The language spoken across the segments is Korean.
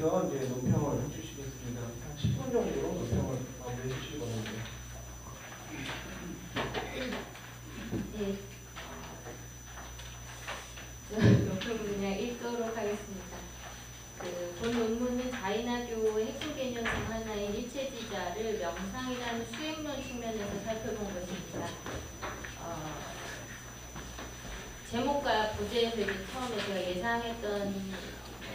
대해서 이제 논평을 해주시겠습니다. 한 10분 정도 논평을 마무리해 주시기 바랍니다. 네. 논평을 그냥 읽도록 하겠습니다. 본 논문은 자이나교의 핵심 개념 중 하나인 일체지자를 명상이라는 수행론 측면에서 살펴본 것입니다. 제목과 부제에서 처음에 제가 예상했던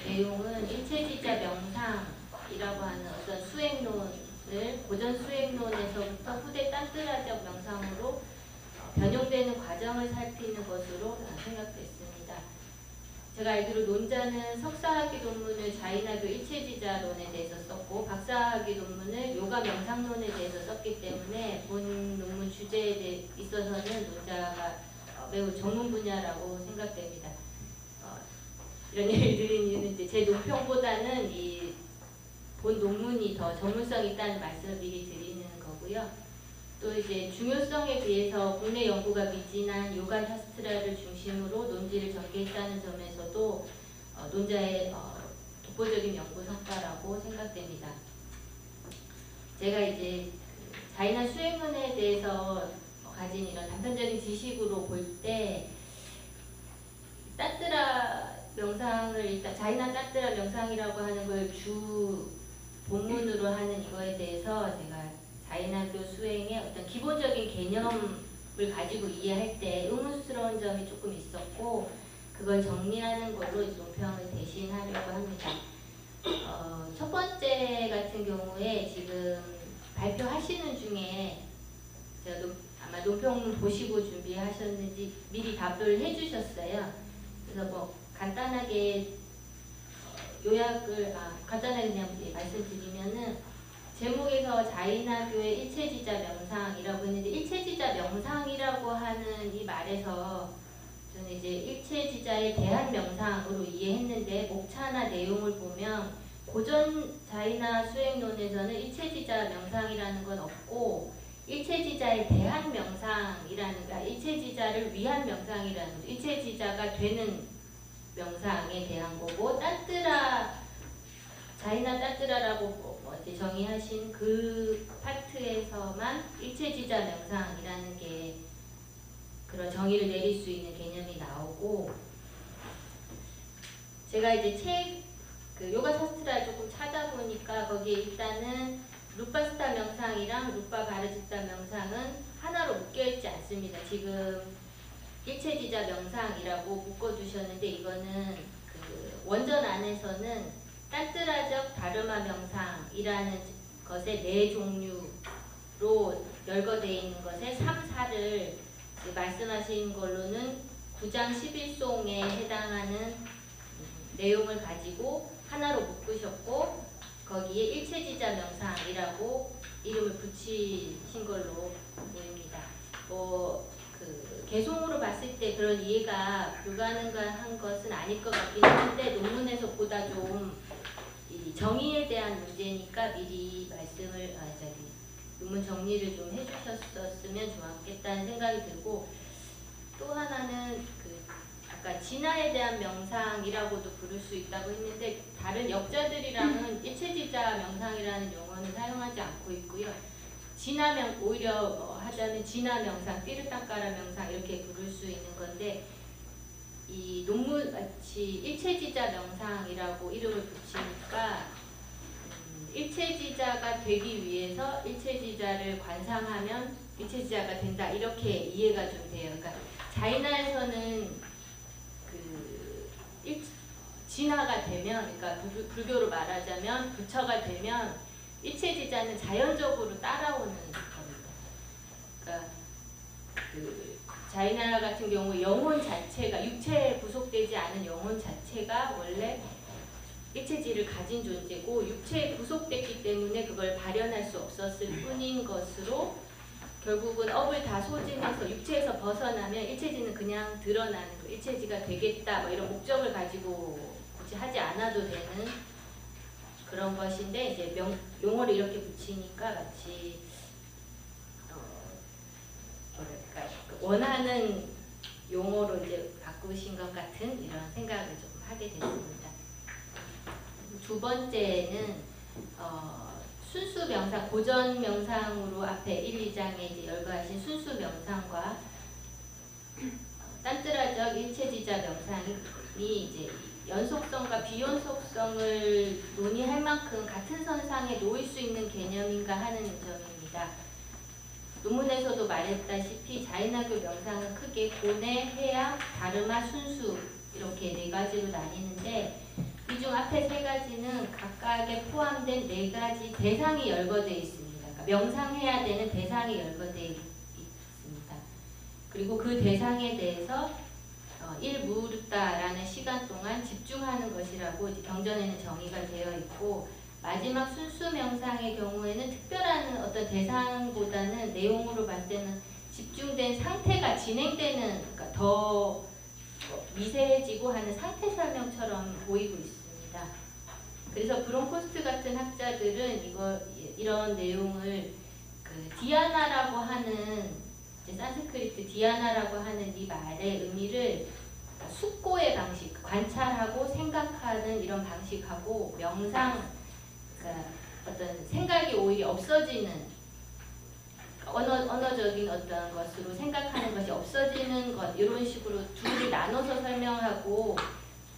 내용은 일체지자 명상이라고 하는 어떤 수행론을 고전 수행론에서부터 후대 딴뜨라적 명상으로 변형되는 과정을 살피는 것으로 생각됐습니다. 제가 알기로 논자는 석사학위 논문을 자이나교 일체지자론에 대해서 썼고 박사학위 논문을 요가 명상론에 대해서 썼기 때문에 본 논문 주제에 있어서는 논자가 매우 전문 분야라고 생각됩니다. 이런 얘기를 드린 이유는 이제 제 논평보다는 이 본 논문이 더 전문성 있다는 말씀을 미리 드리는 거고요. 또 이제 중요성에 비해서 국내 연구가 미진한 요가 샤스트라를 중심으로 논지를 전개했다는 점에서도 논자의 독보적인 연구 성과라고 생각됩니다. 제가 이제 자이나 수행론에 대해서 가진 이런 단편적인 지식으로 볼 때 따뜨라 명상을 일단 자이나 따뜨라 명상이라고 하는 걸 주 본문으로 하는 이거에 대해서 제가 자이나교 수행의 어떤 기본적인 개념을 가지고 이해할 때 의문스러운 점이 조금 있었고 그걸 정리하는 걸로 논평을 대신하려고 합니다. 첫 번째 같은 경우에 지금 발표하시는 중에 제가 아마 논평 보시고 준비하셨는지 미리 답을 해주셨어요. 그래서 뭐 간단하게 요약을 간단하게 그냥 말씀드리면은 제목에서 자이나교의 일체지자 명상이라고 했는데 일체지자 명상이라고 하는 이 말에서 저는 이제 일체지자에 대한 명상으로 이해했는데 목차나 내용을 보면 고전 자이나 수행론에서는 일체지자 명상이라는 건 없고 일체지자에 대한 명상이라는 거, 일체지자를 위한 명상이라는 거죠. 일체지자가 되는 명상에 대한 거고 자이나 따뜨라라고 정의하신 그 파트에서만 일체지자 명상이라는 게 그런 정의를 내릴 수 있는 개념이 나오고 제가 이제 그 요가 샤스트라 조금 찾아보니까 거기에 일단은 루파스타 명상이랑 루파 바르지타 명상은 하나로 묶여있지 않습니다. 지금 일체지자 명상이라고 묶어두셨는데 이거는 그 원전 안에서는 딴뜨라적 다르마 명상이라는 것의 4종류로 열거되어 있는 것에 3, 4를 말씀하신 걸로는 9장 11송에 해당하는 내용을 가지고 하나로 묶으셨고 거기에 일체지자 명상이라고 이름을 붙이신 걸로 보입니다. 그 개송으로 봤을 때 그런 이해가 불가능한 것은 아닐 것 같긴 한데 논문에서 보다 좀 이 정의에 대한 문제니까 미리 말씀을 논문 정리를 좀 해주셨으면 좋았겠다는 생각이 들고 또 하나는 그 아까 진화에 대한 명상이라고도 부를 수 있다고 했는데 다른 역자들이랑은 일체지자 명상이라는 용어는 사용하지 않고 있고요. 오히려 하자면 진화 명상, 띠르땅까라 명상 이렇게 부를 수 있는 건데 이 논문 마치 일체지자 명상이라고 이름을 붙이니까 일체지자가 되기 위해서 일체지자를 관상하면 일체지자가 된다 이렇게 이해가 좀 돼요. 그러니까 자이나에서는 그 진화가 되면 그러니까 불교로 말하자면 부처가 되면 일체지자는 자연적으로 따라오는 겁니다. 그러니까 그 자이나 같은 경우 영혼 자체가 육체에 구속되지 않은 영혼 자체가 원래 일체지를 가진 존재고 육체에 구속됐기 때문에 그걸 발현할 수 없었을 뿐인 것으로 결국은 업을 다 소진해서 육체에서 벗어나면 일체지는 그냥 드러나는 거 일체지가 되겠다 뭐 이런 목적을 가지고 굳이 하지 않아도 되는 그런 것인데 이제 용어를 이렇게 붙이니까 마치 뭐랄까 원하는 용어로 이제 바꾸신 것 같은 이런 생각을 조금 하게 됐습니다. 두 번째는 순수 명상, 고전 명상으로 앞에 1, 2장에 이제 열거하신 순수 명상과 딴뜨라적 일체지자 명상이 이제 연속성과 비연속성을 논의할 만큼 같은 선상에 놓일 수 있는 개념인가 하는 점입니다. 논문에서도 말했다시피 자인학교 명상은 크게 고뇌, 해양, 다르마, 순수 이렇게 네 가지로 나뉘는데 이 중 앞에 세 가지는 각각에 포함된 네 가지 대상이 열거되어 있습니다. 그러니까 명상해야 되는 대상이 열거되어 있습니다. 그리고 그 대상에 대해서 일무르다라는 시간 동안 집중하는 것이라고 경전에는 정의가 되어 있고 마지막 순수 명상의 경우에는 특별한 어떤 대상보다는 내용으로 봤을 때는 집중된 상태가 진행되는 그러니까 더 미세해지고 하는 상태 설명처럼 보이고 있습니다. 그래서 브론코스트 같은 학자들은 이런 내용을 그 디아나라고 하는 산스크리트 디아나라고 하는 이 말의 의미를 숙고의 방식, 관찰하고 생각하는 이런 방식하고 명상, 그러니까 어떤 생각이 오히려 없어지는 언어적인 어떤 것으로 생각하는 것이 없어지는 것 이런 식으로 둘을 나눠서 설명하고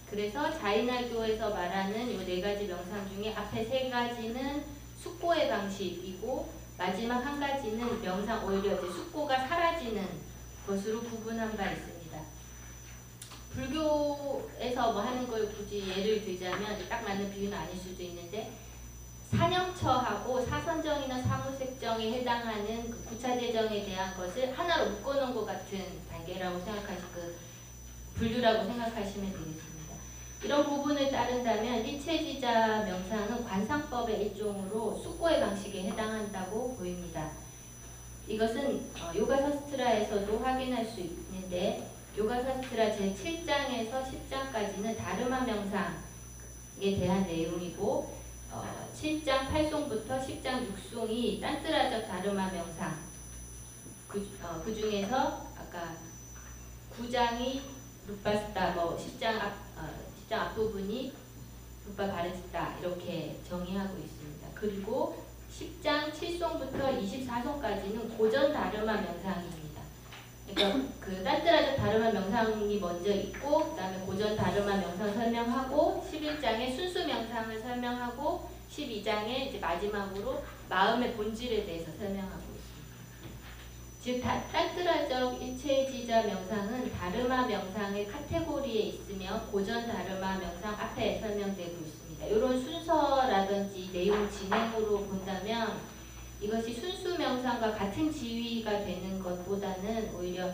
그래서 자인학교에서 말하는 이 네 가지 명상 중에 앞에 세 가지는 숙고의 방식이고 마지막 한 가지는 명상 오히려 이제 숙고가 사라지는 것으로 구분한 바 있습니다. 불교에서 뭐 하는 걸 굳이 예를 들자면 딱 맞는 비유는 아닐 수도 있는데 산영처하고 사선정이나 사무색정에 해당하는 그 구차재정에 대한 것을 하나로 묶어놓은 것 같은 단계라고 그 분류라고 생각하시면 되겠습니다. 이런 부분을 따른다면 일체지자 명상은 관상법의 일종으로 숙고의 방식에 해당한다고 보입니다. 이것은 요가사스트라에서도 확인할 수 있는데 요가사스트라 제7장에서 10장까지는 다르마 명상에 대한 내용이고 7장 8송부터 10장 6송이 딴뜨라적 다르마 명상 그 중에서 아까 9장이 루파스타 10장 앞부분이 루파 바르스타 이렇게 정의하고 있습니다. 그리고 10장 7송부터 24송까지는 고전 다르마 명상입니다. 그러니까 그 딴뜨라적 다르마 명상이 먼저 있고 그 다음에 고전 다르마 명상 설명하고 11장에 순수 명상을 설명하고 12장에 이제 마지막으로 마음의 본질에 대해서 설명하고 있습니다. 즉 딴뜨라적 일체지자 명상은 다르마 명상의 카테고리에 있으며 고전 다르마 명상 앞에 설명되고 있습니다. 이런 순서라든지 내용 진행으로 본다면 이것이 순수 명상과 같은 지위가 되는 것보다는 오히려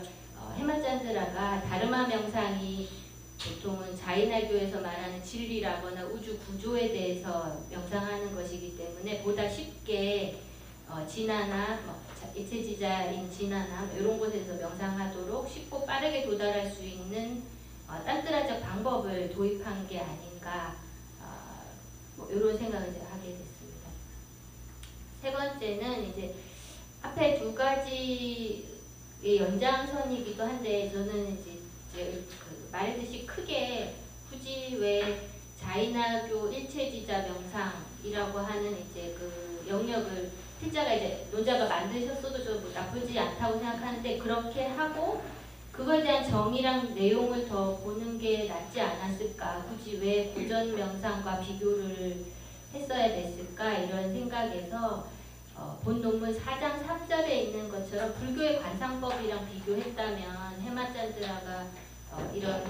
헤마찬드라가 다르마 명상이 보통은 자인학교에서 말하는 진리라거나 우주 구조에 대해서 명상하는 것이기 때문에 보다 쉽게 진화나 일체지자인 진화나 이런 곳에서 명상하도록 쉽고 빠르게 도달할 수 있는 딴뜨라적 방법을 도입한 게 아닌가 이런 생각을 제가 하게 됐습니다. 세 번째는 이제 앞에 두 가지의 연장선이기도 한데 저는 이제 말했듯이 크게 굳이 왜 자인학교 일체지자 명상이라고 하는 이제 그 영역을 필자가 이제 논자가 만드셨어도 좀 나쁘지 않다고 생각하는데 그렇게 하고 그거에 대한 정의랑 내용을 더 보는 게 낫지 않았을까 굳이 왜 고전 명상과 비교를 했어야 됐을까 이런 생각에서 본 논문 4장 3절에 있는 것처럼 불교의 관상법이랑 비교했다면 헤마찬드라가 이런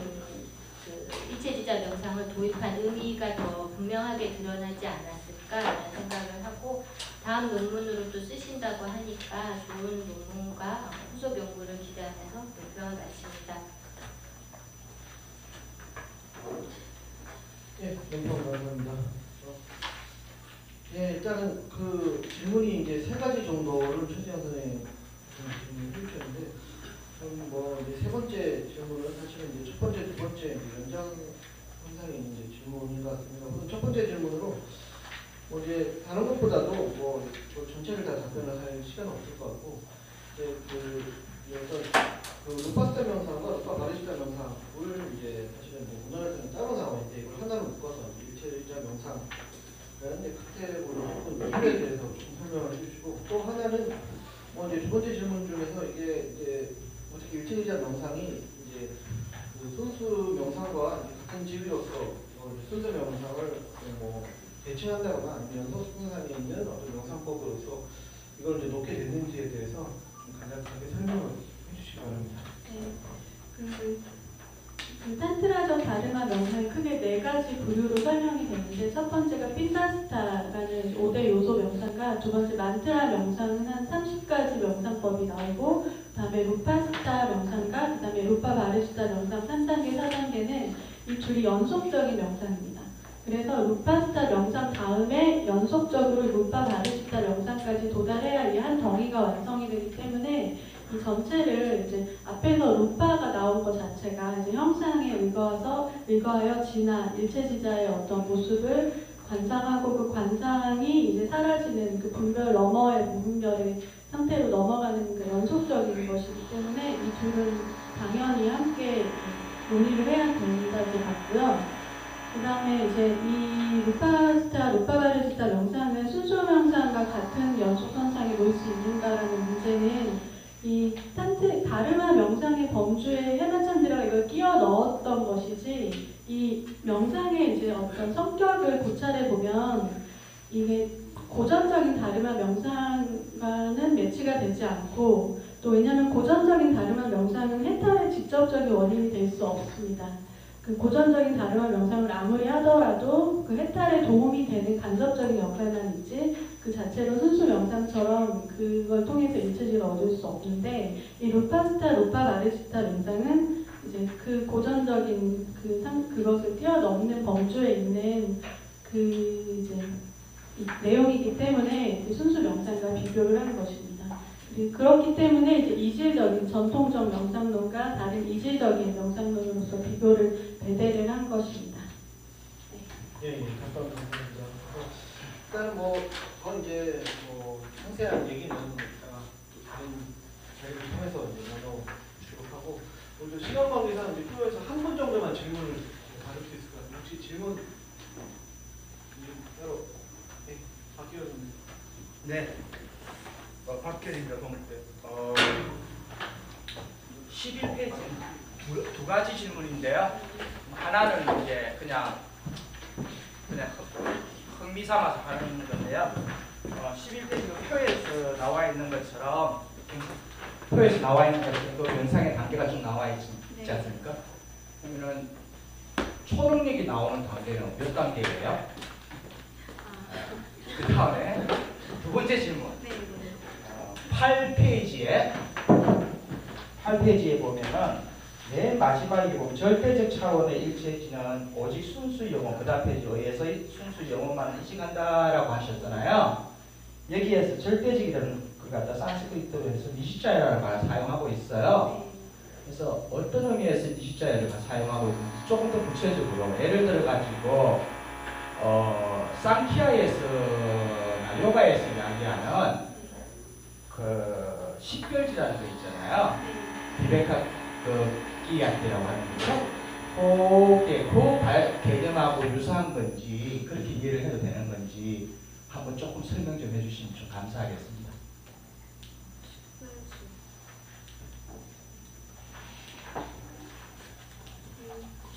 그 일체지자 명상을 도입한 의미가 더 분명하게 드러나지 않았을까라는 생각을 하고 다음 논문으로 또 쓰신다고 하니까 좋은 논문과 후속 연구를 기대하면서 발표를 마칩니다. 예, 감사합니다. 예, 일단은 그 질문이 이제 세 가지 정도를 최재현 선생님 질문을 해주셨는데, 뭐 이제 세 번째 질문은 사실은 이제 첫 번째, 두 번째 연장선상에 이제 질문인 것 같습니다. 첫 번째 질문으로 뭐 이제 다른 것보다도 뭐 전체를 다 답변을 할 시간은 없을 것 같고, 이제 그 루파스타 명상과 루파 바르시타 명상을 이제 사실은 뭐 운전할 때는 따로 나와 있는데 이걸 하나로 묶어서 일체주의자 명상이라는 이제 카테고리 이거에 대해서 좀 설명을 해주시고, 또 하나는 뭐 이제 두 번째 질문 중에서 이게 이제 어떻게 일체주의자 명상이 이제 그 순수 명상과 이제 같은 지위로서 순수 명상을 뭐 대체한다거나 아니면 연속 생산에 있는 어떤 명상법으로서 이걸 이제 놓게 됐는지에 대해서 좀 간략하게 설명을 해주시기 바랍니다. 네. 탄트라적 다르마 명상이 크게 4가지 부류로 설명이 되는데, 첫 번째가 핀다스타라는 5대 요소 명상과, 두 번째 만트라 명상은 한 30가지 명상법이 나오고, 그 다음에 루파스타 명상과 그 다음에 루파 바르시타 명상 3단계, 4단계는 이 둘이 연속적인 명상입니다. 그래서 루파스타 명상 다음에 연속적으로 루파 바르시타 명상까지 도달해야 이 한 덩이가 완성이 되기 때문에, 이 전체를 이제 앞에서 루파가 나온 것 자체가 이제 형상에 의거하여 진화, 일체지자의 어떤 모습을 관상하고, 그 관상이 이제 사라지는 그 분별 너머의 무분별의 상태로 넘어가는 그 연속적인 것이기 때문에 이 둘은 당연히 함께 논의를 해야 된다 이제 봤고요. 그 다음에 이제 이 루파스타, 루파바르시타 명상은 순수 명상과 같은 연속 현상에 놓일 수 있는가라는 문제는 이 다르마 명상의 범주에 헤마찬드라가 이걸 끼워 넣었던 것이지, 이 명상의 이제 어떤 성격을 고찰해 보면 이게 고전적인 다르마 명상과는 매치가 되지 않고, 또 왜냐하면 고전적인 다르마 명상은 해탈의 직접적인 원인이 될 수 없습니다. 그 고전적인 다르마 명상을 아무리 하더라도 그 해탈에 도움이 되는 간접적인 역할만 있지, 그 자체로 순수 명상처럼 그걸 통해서 일체지를 얻을 수 없는데, 이 루파스타, 루파바르시타 명상은 이제 그 고전적인 그것을 뛰어넘는 범주에 있는 그 이제 내용이기 때문에 순수 명상과 비교를 하는 것입니다. 그렇기 때문에 이제 이질적인 전통적 명상론과 다른 이질적인 명상론으로서 비교를 배대를 한 것입니다. 예, 감사합니다. 일단 뭐 더 이제 뭐 상세한 얘기는 제가 다른 자리를 통해서 이제 나눠주도록 하고, 오늘 시간 관계상 이제 필요해서 한 분 정도만 질문을 받을 수 있을 것 같아요. 혹시 질문 따로 박기현 선생님. 네. 박현입니다. 11페이지 두 가지 질문인데요. 하나는 이제 그냥 흥미 삼아서 하는 건데요. 11페이지 표에서 나와 있는 것처럼 또 영상의 단계가 좀 나와 있지 않습니까? 그러면은 초능력이 나오는 단계는 몇 단계예요? 그 다음에 두 번째 질문. 8페이지에 보면은 맨 마지막에 보면 절대적 차원의 일체지는 오직 순수 영혼, 그 다음 페이지에 의해서 순수 영혼만 인식한다라고 하셨잖아요. 여기에서 절대적이라는 그 갖다 산스크리트에서 니시자야를 사용하고 있어요. 그래서 어떤 의미에서 니시자야를 사용하고 있는지 조금 더 구체적으로 예를 들어 가지고 상키아에서나 요가에서 이야기하는 그 식별지라는 거 있잖아요. 비베카 끼한테라고 하는 거죠. 그 개념하고 유사한 건지 그렇게 이해를 해도 되는 건지 한번 조금 설명 좀 해주시면 좀 감사하겠습니다.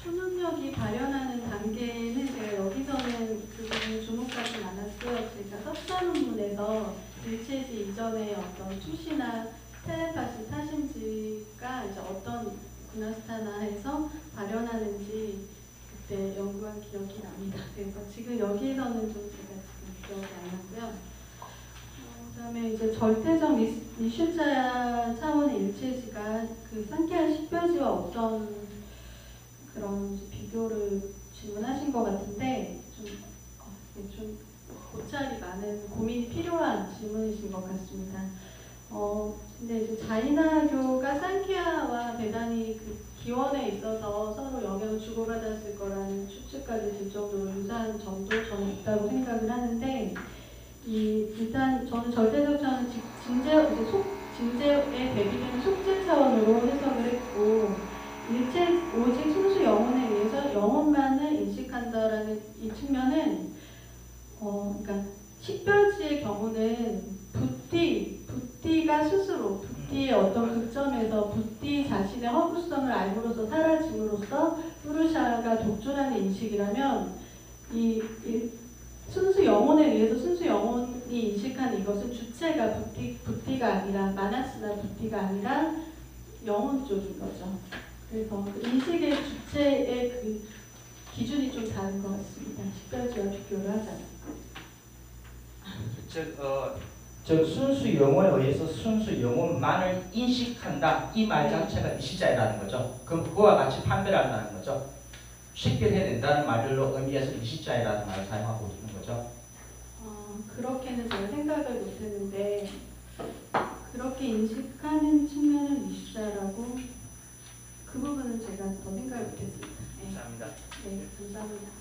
초능력이 발현하는 단계는 제가 여기서는 그 주목하진 않았고요. 제가 석사 논문에서 일체지 이전의 어떤 투시나 텔레파시, 타신지가 이제 어떤 구나스타나에서 발현하는지 그때 연구한 기억이 납니다. 그래서 지금 여기에서는 좀 제가 지금 기억이 안 나고요. 그다음에 이제 절대적 니슈자야 차원의 일체지가 그 상키아 식별지와 어떤 그런 비교를 질문하신 것 같은데 좀 고찰이 많은 고민이 필요한 질문이신 것 같습니다. 근데 이제 자이나교가 상키아와 대단히 그 기원에 있어서 서로 영향을 주고받았을 거라는 추측까지 들 정도로 유사한 점도 저는 있다고 생각을 하는데, 일단 저는 절대적 차원은 징제에 대비되는 속죄 차원으로 해석을 했고, 오직 순수 영혼에 의해서 영혼만을 인식하는 인식한다라는 이 측면은 그러니까 식별지의 경우는 붓띠가 스스로 붓띠의 어떤 극점에서 붓띠 자신의 허구성을 알고로서 사라짐으로써 푸르샤가 독주라는 인식이라면 이 순수 영혼에 의해서 순수 영혼이 인식한 이것은 주체가 붓띠가 아니라 마나스나 붓띠가 아니라 영혼 쪽인 거죠. 그래서 그 인식의 주체의 그 기준이 좀 다른 것 같습니다. 식별지와 비교를 하자면. 즉 순수 영혼에 의해서 순수 영혼만을 인식한다. 이 말 자체가 이시자이라는 거죠. 그럼 그거와 같이 판별한다는 거죠. 식별해낸다는 말로 의미해서 이시자이라는 말을 사용하고 있는 거죠. 그렇게는 제가 생각을 못했는데 그렇게 인식하는 측면은 이시자라고 그 부분은 제가 더 생각을 못했습니다. 네, 감사합니다. 네 감사합니다.